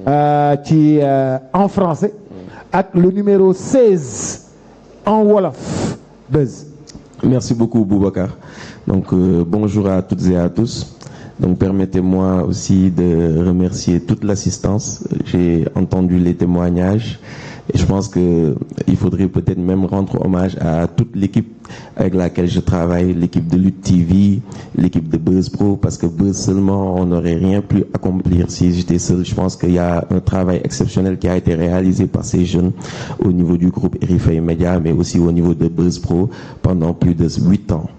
en français, avec le numéro 16 en Wolof. Buzz. Merci beaucoup, Boubacar. Donc, bonjour à toutes et à tous. Donc, permettez-moi aussi de remercier toute l'assistance. J'ai entendu les témoignages et je pense qu'il faudrait peut-être même rendre hommage à toute l'équipe avec laquelle je travaille, l'équipe de Lutte TV, l'équipe de Buzz Pro, parce que Buzz seulement, on n'aurait rien pu accomplir si j'étais seul. Je pense qu'il y a un travail exceptionnel qui a été réalisé par ces jeunes au niveau du groupe RFI Media, mais aussi au niveau de Buzz Pro pendant plus de 8 ans.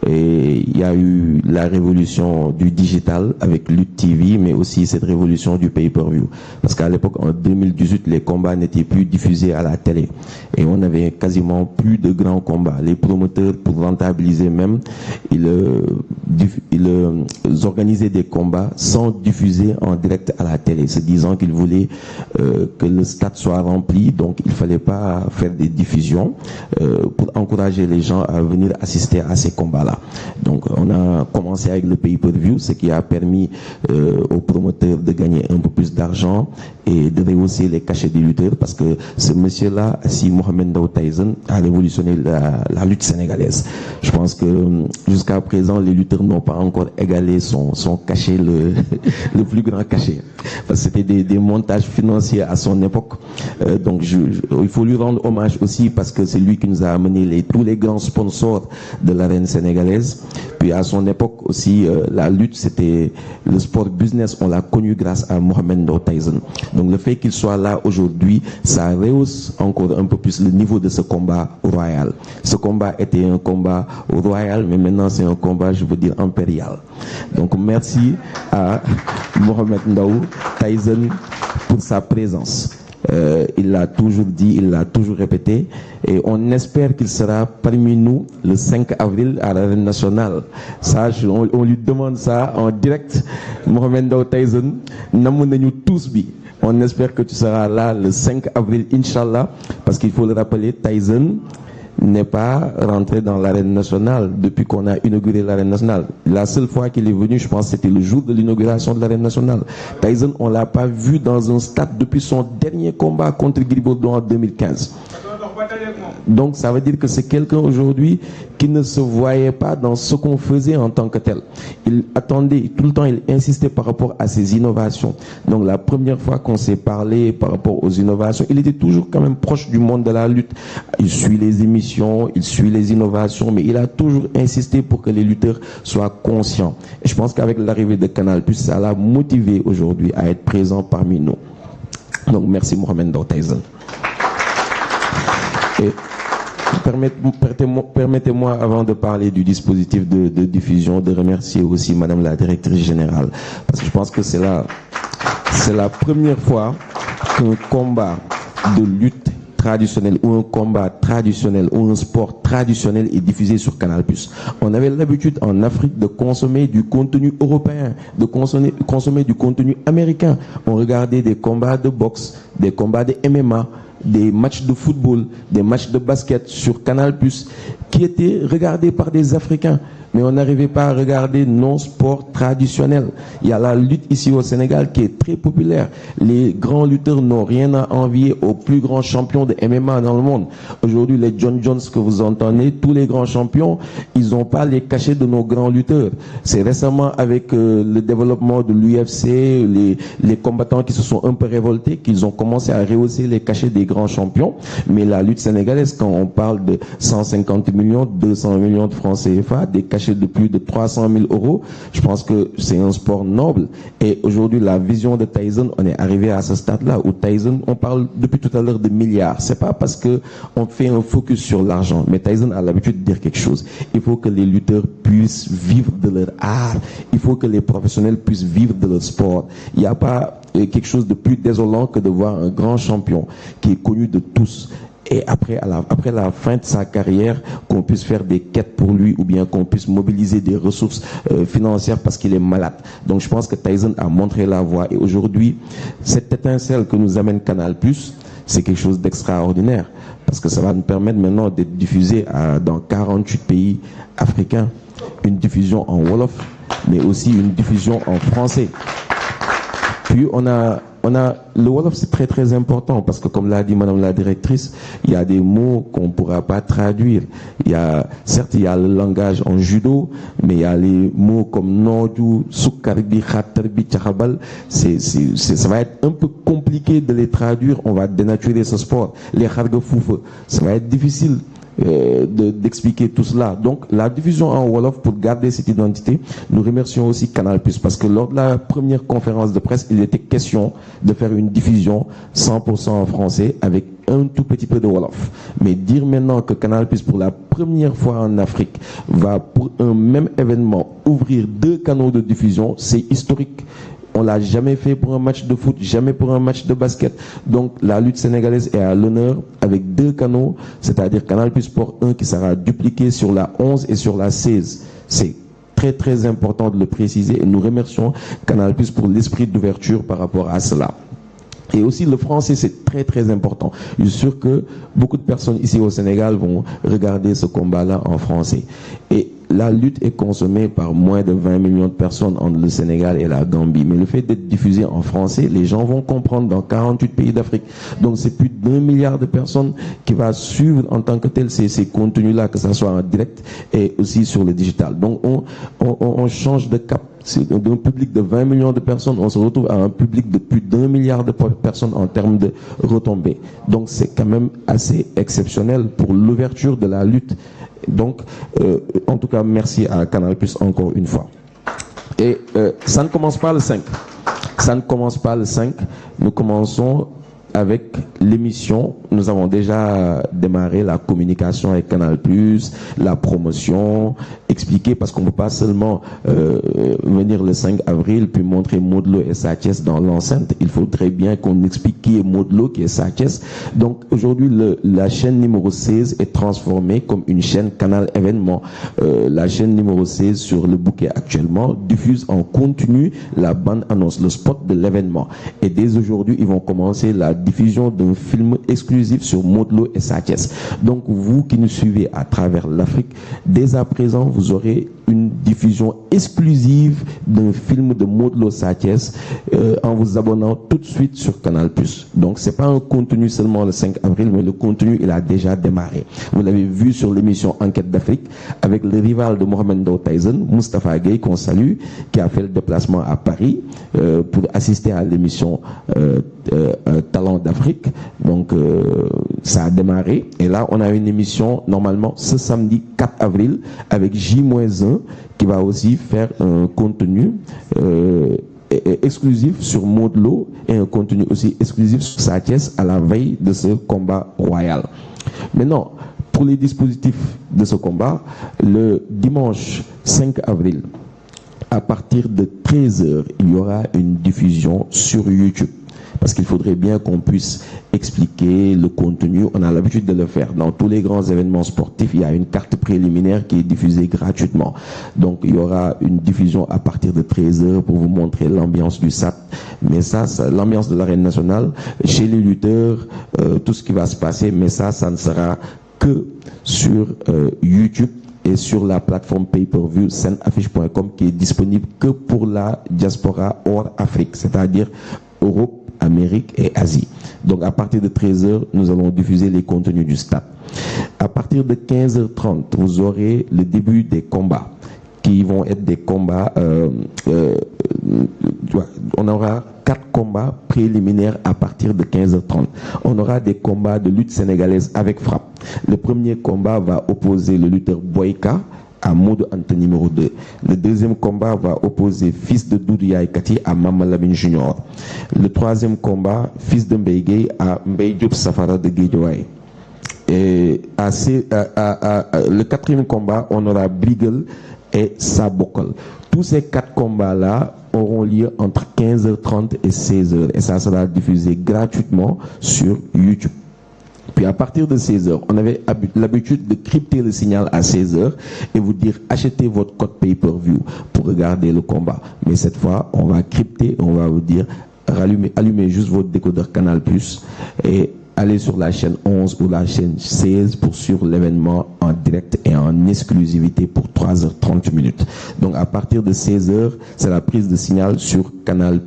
Et il y a eu la révolution du digital avec Lutte TV, mais aussi cette révolution du pay-per-view. Parce qu'à l'époque, en 2018, les combats n'étaient plus diffusés à la télé. Et on avait quasiment plus de grands combats. Les promoteurs, pour rentabiliser même, ils organisaient des combats sans diffuser en direct à la télé, se disant qu'ils voulaient que le stade soit rempli. Donc, il ne fallait pas faire des diffusions pour encourager les gens à venir assister à ces combats-là. Donc on a commencé avec le pay-per-view, ce qui a permis aux promoteurs de gagner un peu plus d'argent et de rehausser les cachets des lutteurs, parce que ce monsieur-là, si Mohamed Ndao Tyson, a révolutionné la lutte sénégalaise. Je pense que jusqu'à présent, les lutteurs n'ont pas encore égalé son cachet, le plus grand cachet. Parce que c'était des montages financiers à son époque. Donc il faut lui rendre hommage aussi, parce que c'est lui qui nous a amené tous les grands sponsors de l'arène sénégalaise. Puis à son époque aussi, la lutte, c'était le sport business, on l'a connu grâce à Mohamed Ndao Tyson. Donc le fait qu'il soit là aujourd'hui, ça rehausse encore un peu plus le niveau de ce combat royal. Ce combat était un combat royal, mais maintenant c'est un combat, je veux dire, impérial. Donc merci à Mohamed Ndao Tyson pour sa présence. Il l'a toujours dit, il l'a toujours répété, et on espère qu'il sera parmi nous le 5 avril à l'arène nationale. Ça, on lui demande ça en direct. Mohamed Ndao Tyson, namounenu tous bi. On espère que tu seras là le 5 avril, Inch'Allah, parce qu'il faut le rappeler, Tyson n'est pas rentré dans l'arène nationale depuis qu'on a inauguré l'arène nationale. La seule fois qu'il est venu, je pense, c'était le jour de l'inauguration de l'arène nationale. Tyson, on l'a pas vu dans un stade depuis son dernier combat contre Gris Bordeaux en 2015. Donc ça veut dire que c'est quelqu'un aujourd'hui qui ne se voyait pas dans ce qu'on faisait en tant que tel. Il attendait, tout le temps il insistait par rapport à ces innovations. Donc la première fois qu'on s'est parlé par rapport aux innovations, il était toujours quand même proche du monde de la lutte. Il suit les émissions, il suit les innovations, mais il a toujours insisté pour que les lutteurs soient conscients. Et je pense qu'avec l'arrivée de Canal+, ça l'a motivé aujourd'hui à être présent parmi nous. Donc merci Mohamed Ndao Tyson. Et permettez-moi, avant de parler du dispositif de diffusion, de remercier aussi Madame la Directrice Générale. Parce que je pense que c'est la première fois qu'un combat de lutte traditionnel ou un combat traditionnel ou un sport traditionnel est diffusé sur Canal+. On avait l'habitude en Afrique de consommer du contenu européen, de consommer du contenu américain. On regardait des combats de boxe, des combats de MMA, des matchs de football, des matchs de basket sur Canal+, qui étaient regardés par des Africains. Mais on n'arrivait pas à regarder nos sports traditionnels. Il y a la lutte ici au Sénégal qui est très populaire. Les grands lutteurs n'ont rien à envier aux plus grands champions de MMA dans le monde. Aujourd'hui, les John Jones que vous entendez, tous les grands champions, ils n'ont pas les cachets de nos grands lutteurs. C'est récemment avec le développement de l'UFC, les combattants qui se sont un peu révoltés, qu'ils ont commencé à rehausser les cachets des grands champions. Mais la lutte sénégalaise, quand on parle de 150 millions, 200 millions de francs CFA, des cachets de plus de 300 000 euros, je pense que c'est un sport noble. Et aujourd'hui, la vision de Tyson, on est arrivé à ce stade-là où Tyson, on parle depuis tout à l'heure de milliards. C'est pas parce que on fait un focus sur l'argent, mais Tyson a l'habitude de dire quelque chose. Il faut que les lutteurs puissent vivre de leur art. Il faut que les professionnels puissent vivre de leur sport. Il n'y a pas quelque chose de plus désolant que de voir un grand champion qui est connu de tous. Et après la fin de sa carrière, qu'on puisse faire des quêtes pour lui ou bien qu'on puisse mobiliser des ressources financières parce qu'il est malade. Donc je pense que Tyson a montré la voie. Et aujourd'hui, cette étincelle que nous amène Canal+, c'est quelque chose d'extraordinaire. Parce que ça va nous permettre maintenant d'être diffusé dans 48 pays africains. Une diffusion en Wolof, mais aussi une diffusion en français. Puis on a le Wolof, c'est très très important parce que comme l'a dit Madame la directrice, il y a des mots qu'on ne pourra pas traduire. Certes, il y a le langage en judo, mais il y a les mots comme Noju, Soukarbi, Khatarbi, Tchabal. Ça va être un peu compliqué de les traduire. On va dénaturer ce sport. Les Khargafouf, ça va être difficile d'expliquer tout cela. Donc la diffusion en Wolof pour garder cette identité, nous remercions aussi Canal+, parce que lors de la première conférence de presse, il était question de faire une diffusion 100% en français avec un tout petit peu de Wolof. Mais dire maintenant que Canal+, pour la première fois en Afrique, va pour un même événement ouvrir 2 canaux de diffusion, c'est historique. On l'a jamais fait pour un match de foot, jamais pour un match de basket. Donc la lutte sénégalaise est à l'honneur avec 2 canaux, c'est-à-dire Canal+ Sport 1 qui sera dupliqué sur la 11 et sur la 16. C'est très très important de le préciser et nous remercions Canal+ pour l'esprit d'ouverture par rapport à cela. Et aussi le français, c'est très très important. Je suis sûr que beaucoup de personnes ici au Sénégal vont regarder ce combat-là en français. Et la lutte est consommée par moins de 20 millions de personnes entre le Sénégal et la Gambie. Mais le fait d'être diffusé en français, les gens vont comprendre dans 48 pays d'Afrique. Donc c'est plus d'1 milliard de personnes qui va suivre en tant que tel ces contenus-là, que ce soit en direct et aussi sur le digital. Donc on change de cap. D'un public de 20 millions de personnes, on se retrouve à un public de plus d'1 milliard de personnes en termes de retombées. Donc c'est quand même assez exceptionnel pour l'ouverture de la lutte. Donc, en tout cas, merci à Canal+ encore une fois. Et ça ne commence pas le 5. Ça ne commence pas le 5. Nous commençons avec l'émission. Nous avons déjà démarré la communication avec Canal+, la promotion, expliquer, parce qu'on ne peut pas seulement venir le 5 avril puis montrer Modou Lo et Sa Thiès dans l'enceinte. Il faudrait bien qu'on explique qui est Modou Lo, qui est Sa Thiès. Donc aujourd'hui, la chaîne numéro 16 est transformée comme une chaîne Canal Événement. La chaîne numéro 16 sur le bouquet actuellement diffuse en continu la bande-annonce, le spot de l'événement. Et dès aujourd'hui, ils vont commencer la diffusion d'un film exclusif sur Modou Lo et Sa Thiès. Donc vous qui nous suivez à travers l'Afrique, dès à présent vous aurez une diffusion exclusive d'un film de Modou Lo Sa Thiès en vous abonnant tout de suite sur Canal+. Donc c'est pas un contenu seulement le 5 avril, mais le contenu il a déjà démarré. Vous l'avez vu sur l'émission Enquête d'Afrique avec le rival de Mohamed Ndao Tyson, Moustapha Gueye, qu'on salue, qui a fait le déplacement à Paris pour assister à l'émission Talent d'Afrique. Donc ça a démarré et là on a une émission normalement ce samedi 4 avril avec J-1 qui va aussi faire un contenu exclusif sur Modou Lo et un contenu aussi exclusif sur Sa Thiès à la veille de ce combat royal. Maintenant, pour les dispositifs de ce combat, le dimanche 5 avril à partir de 13h, il y aura une diffusion sur YouTube. Parce qu'il faudrait bien qu'on puisse expliquer le contenu. On a l'habitude de le faire. Dans tous les grands événements sportifs, il y a une carte préliminaire qui est diffusée gratuitement. Donc, il y aura une diffusion à partir de 13h pour vous montrer l'ambiance du SAT. Mais ça l'ambiance de l'arène nationale, chez les lutteurs, tout ce qui va se passer. Mais ça ne sera que sur YouTube et sur la plateforme pay-per-view senaffiche.com qui est disponible que pour la diaspora hors Afrique, c'est-à-dire Europe, Amérique et Asie. Donc à partir de 13h, nous allons diffuser les contenus du stade. À partir de 15h30, vous aurez le début des combats qui vont être des combats. On aura 4 combats préliminaires à partir de 15h30. On aura des combats de lutte sénégalaise avec frappe. Le premier combat va opposer le lutteur Boyka à Modou Anta numéro 2. Le deuxième combat va opposer fils de Doudou Yaye Kati à Mama Lamine Junior. Le troisième combat, fils de Mbaye Gueye à Mbaye Diop Safara de Guédiawaye. Et le quatrième combat, on aura Brigel et Sabokol. Tous ces 4 combats-là auront lieu entre 15h30 et 16h. Et ça sera diffusé gratuitement sur YouTube. Puis à partir de 16h, on avait l'habitude de crypter le signal à 16h et vous dire achetez votre code pay-per-view pour regarder le combat. Mais cette fois, on va crypter, on va vous dire allumez juste votre décodeur Canal+ et allez sur la chaîne 11 ou la chaîne 16 pour suivre l'événement en direct et en exclusivité pour 3h30 minutes. Donc à partir de 16h, c'est la prise de signal sur Canal+,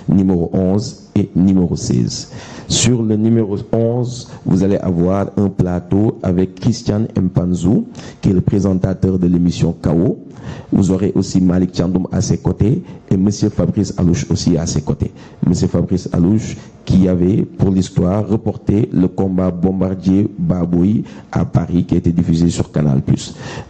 numéro 11 et numéro 16. Sur le numéro 11, vous allez avoir un plateau avec Christian Mpanzou, qui est le présentateur de l'émission KO. Vous aurez aussi Malik Tchandoum à ses côtés et Monsieur Fabrice Alouche aussi à ses côtés. Monsieur Fabrice Alouche qui avait, pour l'histoire, reporté le combat Bombardier-Baboui à Paris qui a été diffusé sur Canal+.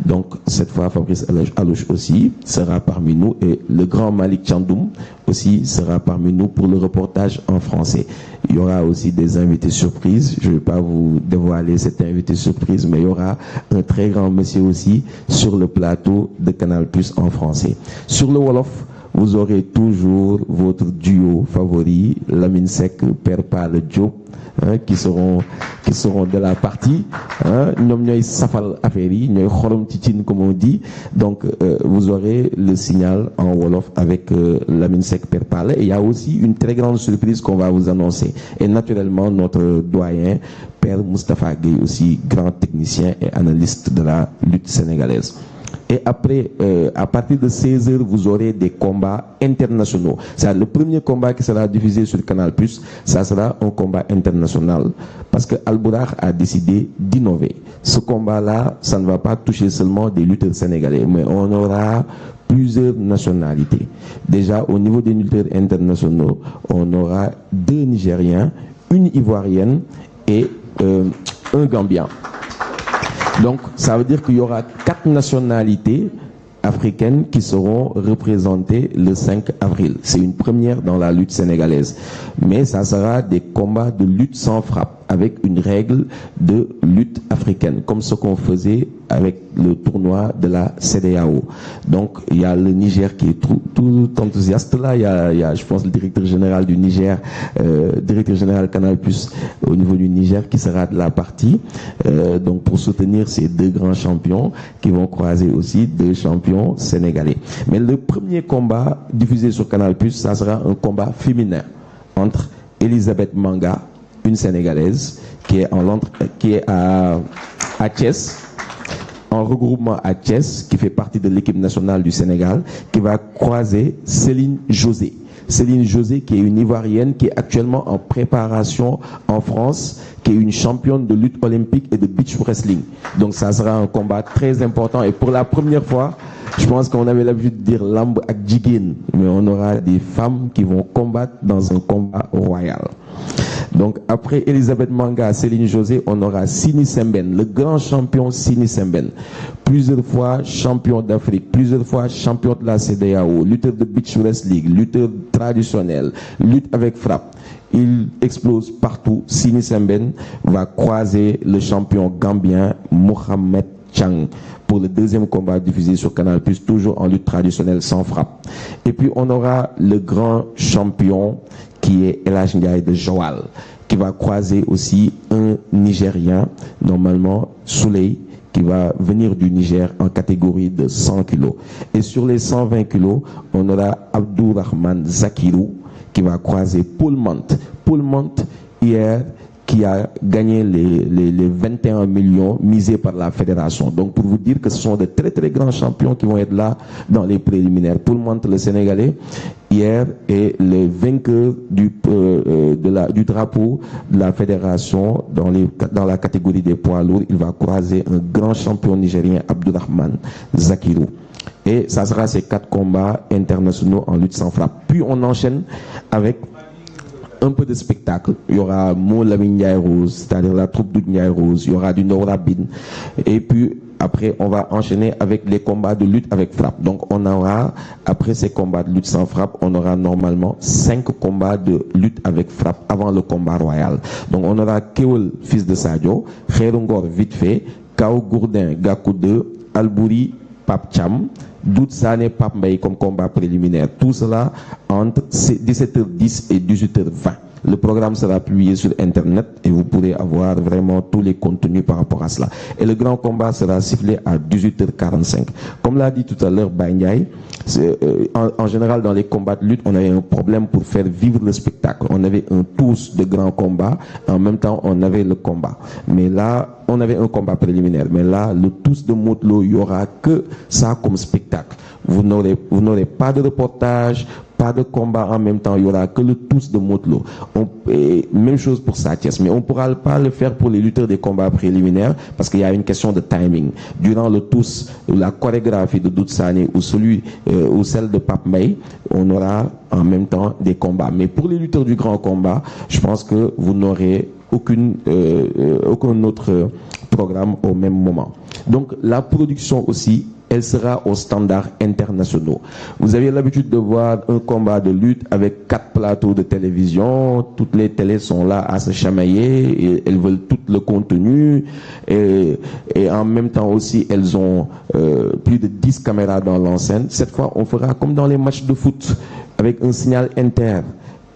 Donc, cette fois, Fabrice Alouche aussi sera parmi nous et le grand Malik Tchandoum aussi sera parmi nous pour le reportage en français. Il y aura aussi des invités surprises. Je ne vais pas vous dévoiler cet invité surprise, mais il y aura un très grand monsieur aussi sur le plateau de Canal+ en français. Sur le Wolof, vous aurez toujours votre duo favori, Lamine Seck, Père Pal Diop, qui seront de la partie. Ñom ñoy safal affaire yi, ñoy xorom ci cin comme on dit. Donc vous aurez le signal en Wolof avec Lamine Seck, Père Pal. Et il y a aussi une très grande surprise qu'on va vous annoncer. Et naturellement notre doyen, Père Moustapha Gueye, aussi grand technicien et analyste de la lutte sénégalaise. Et après, à partir de 16h, vous aurez des combats internationaux. C'est le premier combat qui sera diffusé sur Canal+, ça sera un combat international. Parce que Al-Bourakh a décidé d'innover. Ce combat-là, ça ne va pas toucher seulement des lutteurs sénégalais, mais on aura plusieurs nationalités. Déjà, au niveau des lutteurs internationaux, on aura 2 Nigériens, une Ivoirienne et un Gambien. Donc, ça veut dire qu'il y aura 4 nationalités africaines qui seront représentées le 5 avril. C'est une première dans la lutte sénégalaise. Mais ça sera des combats de lutte sans frappe, avec une règle de lutte africaine, comme ce qu'on faisait avec le tournoi de la CEDEAO. Donc, il y a le Niger qui est tout enthousiaste là. Il y a, je pense, le directeur général du Niger, directeur général Canal+ au niveau du Niger qui sera de la partie. Donc, pour soutenir ces 2 grands champions qui vont croiser aussi 2 champions sénégalais. Mais le premier combat diffusé sur Canal+, ça sera un combat féminin entre Elisabeth Manga, une Sénégalaise, qui est à Thiès, en regroupement à Thiès, qui fait partie de l'équipe nationale du Sénégal, qui va croiser Céline José. Céline José, qui est une Ivoirienne, qui est actuellement en préparation en France, qui est une championne de lutte olympique et de beach wrestling. Donc ça sera un combat très important. Et pour la première fois, je pense qu'on avait l'habitude de dire lamb ak jigéen, mais on aura des femmes qui vont combattre dans un combat royal. Donc après Elisabeth Manga, Céline José, on aura Sini Semben, le grand champion Sini Semben. Plusieurs fois champion d'Afrique, plusieurs fois champion de la CEDEAO, lutteur de beach wrestling, lutteur traditionnel, lutte avec frappe. Il explose partout. Sini Semben va croiser le champion gambien Mohamed Chang pour le 2e combat diffusé sur Canal+, toujours en lutte traditionnelle sans frappe. Et puis on aura le grand champion qui est El Hadj Ndiaye de Joal, qui va croiser aussi un Nigérien, normalement Souley, qui va venir du Niger en catégorie de 100 kilos. Et sur les 120 kilos, on aura Abdourahmane Zakirou, qui va croiser Paul Mante. Paul Mante, hier, qui a gagné les 21 millions misés par la fédération. Donc pour vous dire que ce sont de très très grands champions qui vont être là dans les préliminaires. Paul Mante, le Sénégalais, hier est le vainqueur du drapeau de la fédération dans la catégorie des poids lourds. Il va croiser un grand champion nigérien, Abdourahmane Zakirou. Et ça sera ces 4 combats internationaux en lutte sans frappe. Puis on enchaîne avec un peu de spectacle. Il y aura Lamine Ndiaye Rose, c'est-à-dire la troupe de Ndiaye Rose. Il y aura du Nora Bin. Et puis après, on va enchaîner avec les combats de lutte avec frappe. Donc on aura, après ces combats de lutte sans frappe, on aura normalement 5 combats de lutte avec frappe avant le combat royal. Donc on aura Kewel, fils de Sadio, Kherungor, vite fait, Kao Gourdin, Gakou 2, Albouri, Pape Cham, Dout Sané, Pape Mbaye comme combat préliminaire. Tout cela entre 17h10 et 18h20. Le programme sera publié sur Internet et vous pourrez avoir vraiment tous les contenus par rapport à cela. Et le grand combat sera sifflé à 18h45. Comme l'a dit tout à l'heure Baye Ndiaye, en général dans les combats de lutte, on avait un problème pour faire vivre le spectacle. On avait un tous de grands combats, en même temps on avait le combat. Mais là, on avait un combat préliminaire. Mais là, le tous de Modou Lo, il n'y aura que ça comme spectacle. Vous n'aurez pas de reportage, pas de combat en même temps, il n'y aura que le tous de Modou Lo. Même chose pour Sa Thiès, mais on ne pourra pas le faire pour les lutteurs des combats préliminaires parce qu'il y a une question de timing. Durant le tous, la chorégraphie de Doudou Sané ou celle de Pape Mbaye, on aura en même temps des combats. Mais pour les lutteurs du grand combat, je pense que vous n'aurez aucun autre programme au même moment. Donc la production aussi, elle sera aux standards internationaux. Vous avez l'habitude de voir un combat de lutte avec 4 plateaux de télévision, toutes les télés sont là à se chamailler, et elles veulent tout le contenu, et en même temps aussi elles ont plus de 10 caméras dans l'enceinte. Cette fois on fera comme dans les matchs de foot, avec un signal inter,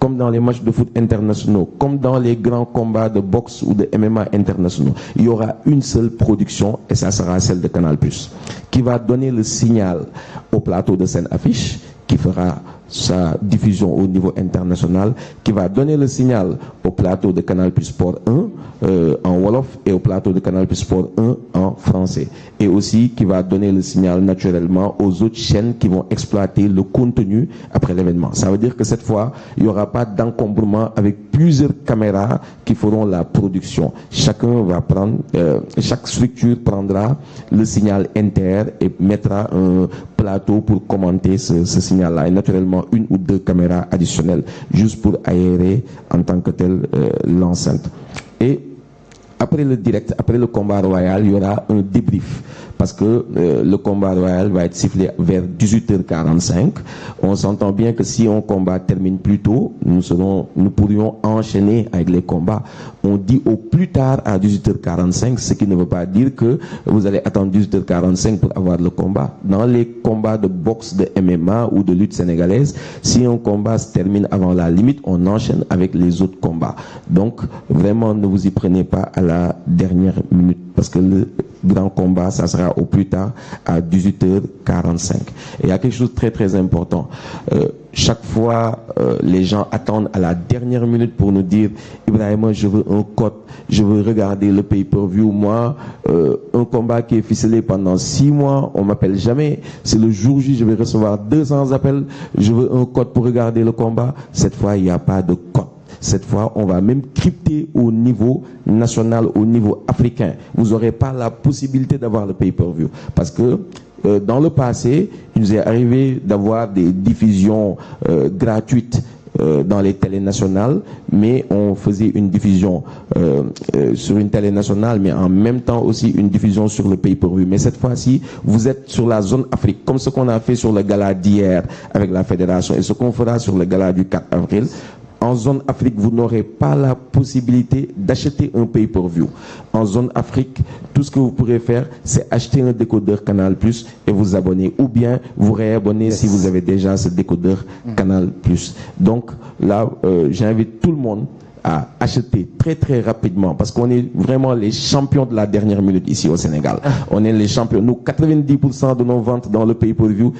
comme dans les matchs de foot internationaux, comme dans les grands combats de boxe ou de MMA internationaux. Il y aura une seule production, et ça sera celle de Canal+, qui va donner le signal au plateau de Sen Affiche, qui fera sa diffusion au niveau international, qui va donner le signal au plateau de Canal+ Sport 1 en Wolof et au plateau de Canal+ Sport 1 en français. Et aussi qui va donner le signal naturellement aux autres chaînes qui vont exploiter le contenu après l'événement. Ça veut dire que cette fois, il n'y aura pas d'encombrement avec plusieurs caméras qui feront la production. Chacun va prendre, chaque structure prendra le signal inter et mettra un plateau pour commenter ce signal-là. Et naturellement, une ou 2 caméras additionnelles juste pour aérer en tant que tel l'enceinte. Et après le direct, après le combat royal, il y aura un débrief parce que le combat royal va être sifflé vers 18h45. On s'entend bien que si un combat termine plus tôt, nous pourrions enchaîner avec les combats. On dit au plus tard à 18h45, ce qui ne veut pas dire que vous allez attendre 18h45 pour avoir le combat. Dans les combats de boxe, de MMA ou de lutte sénégalaise, si un combat se termine avant la limite, on enchaîne avec les autres combats. Donc, vraiment, ne vous y prenez pas à la dernière minute parce que le grand combat, ça sera au plus tard à 18h45. Et il y a quelque chose de très très important. Chaque fois, les gens attendent à la dernière minute pour nous dire « Ibrahima, je veux un code, je veux regarder le pay-per-view. Moi, un combat qui est ficelé pendant 6 mois, on m'appelle jamais. C'est le jour J, je vais recevoir 200 appels. Je veux un code pour regarder le combat. » Cette fois, il n'y a pas de code. Cette fois, on va même crypter au niveau national, au niveau africain. Vous n'aurez pas la possibilité d'avoir le pay-per-view. Parce que dans le passé, il nous est arrivé d'avoir des diffusions gratuites dans les télés nationales, mais on faisait une diffusion sur une télé nationale, mais en même temps aussi une diffusion sur le pay-per-view. Mais cette fois-ci, vous êtes sur la zone Afrique, comme ce qu'on a fait sur le gala d'hier avec la fédération et ce qu'on fera sur le gala du 4 avril. En zone Afrique, vous n'aurez pas la possibilité d'acheter un pay-per-view. En zone Afrique, tout ce que vous pourrez faire, c'est acheter un décodeur Canal+ et vous abonner. Ou bien vous réabonner si vous avez déjà ce décodeur Canal+. Donc là, j'invite tout le monde à acheter très très rapidement parce qu'on est vraiment les champions de la dernière minute ici au Sénégal. On est les champions. Nous, 90% de nos ventes dans le pay-per-view,